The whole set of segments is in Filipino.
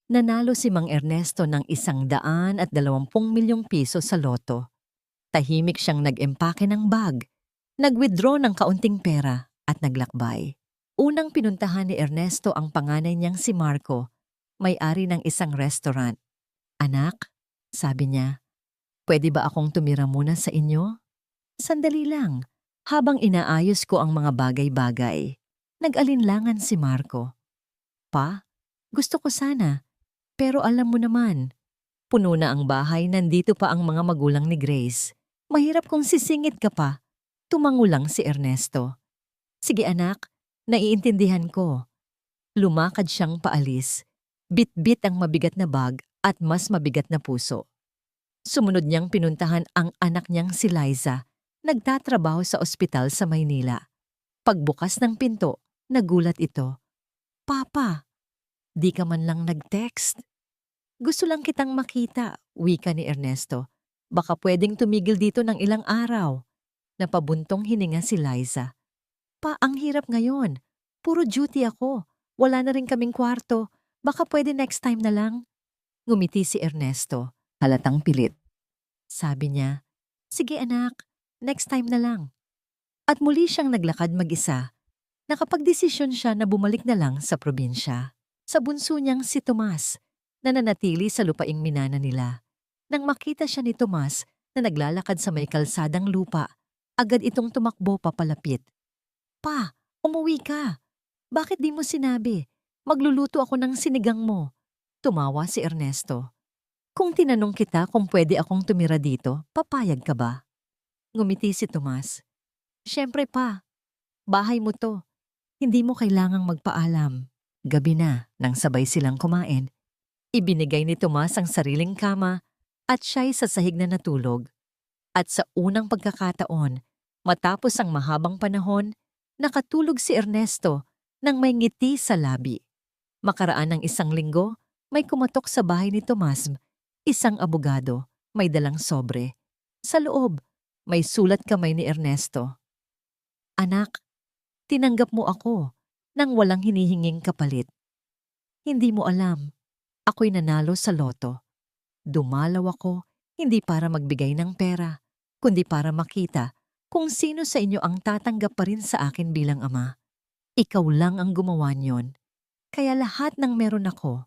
Nanalo si Mang Ernesto ng 120 milyong piso sa loto. Tahimik siyang nag-empake ng bag, nag-withdraw ng kaunting pera at naglakbay. Unang pinuntahan ni Ernesto ang panganay niyang si Marco, may-ari ng isang restaurant. "Anak," sabi niya, "pwede ba akong tumira muna sa inyo? Sandali lang, habang inaayos ko ang mga bagay-bagay." Nag-alinlangan si Marco. "Pa, gusto ko sana, pero alam mo naman, puno na ang bahay, nandito pa ang mga magulang ni Grace. Mahirap kung sisingit ka pa." Tumangulang si Ernesto. "Sige anak, naiintindihan ko." Lumakad siyang paalis. Bit-bit ang mabigat na bag at mas mabigat na puso. Sumunod niyang pinuntahan ang anak niyang si Liza, nagtatrabaho sa ospital sa Maynila. Pagbukas ng pinto, nagulat ito. "Papa, di ka man lang nag-text." "Gusto lang kitang makita," wika ni Ernesto. "Baka pwedeng tumigil dito ng ilang araw." Napabuntong hininga si Liza. "Pa, ang hirap ngayon. Puro duty ako. Wala na rin kaming kwarto. Baka pwede next time na lang." Ngumiti si Ernesto, halatang pilit. Sabi niya, "Sige anak, next time na lang." At muli siyang naglakad mag-isa. Nakapagdesisyon siya na bumalik na lang sa probinsya. Sa bunso niyang si Tomas, na nanatili sa lupaing minana nila. Nang makita siya ni Tomas na naglalakad sa may kalsadang lupa, agad itong tumakbo papalapit. "Pa, umuwi ka. Bakit di mo sinabi? Magluluto ako ng sinigang mo." Tumawa si Ernesto. "Kung tinanong kita kung pwede akong tumira dito, papayag ka ba?" Ngumiti si Tomas. "Siyempre pa, bahay mo to. Hindi mo kailangang magpaalam." Gabi na nang sabay silang kumain. Ibinigay ni Tomas ang sariling kama at siya'y sa sahig na natulog. At sa unang pagkakataon, matapos ang mahabang panahon, nakatulog si Ernesto nang may ngiti sa labi. Makaraan ng 1 linggo, may kumatok sa bahay ni Tomas, isang abogado, may dalang sobre. Sa loob, may sulat kamay ni Ernesto. "Anak, tinanggap mo ako nang walang hinihinging kapalit. Hindi mo alam, ako'y nanalo sa loto. Dumalaw ako hindi para magbigay ng pera, kundi para makita kung sino sa inyo ang tatanggap pa rin sa akin bilang ama. Ikaw lang ang gumawa niyon. Kaya lahat ng meron ako,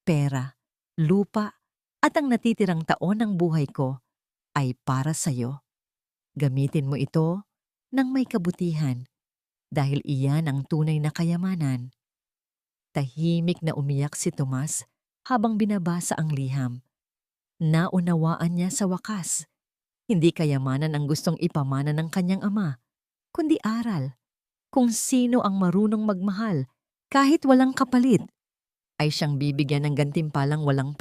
pera, lupa, at ang natitirang taon ng buhay ko ay para sa'yo. Gamitin mo ito ng may kabutihan dahil iyan ang tunay na kayamanan." Tahimik na umiyak si Tomas habang binabasa ang liham. Naunawaan niya sa wakas. Hindi kayamanan ang gustong ipamana ng kanyang ama, kundi aral. Kung sino ang marunong magmahal kahit walang kapalit, ay siyang bibigyan ng gantimpalang walang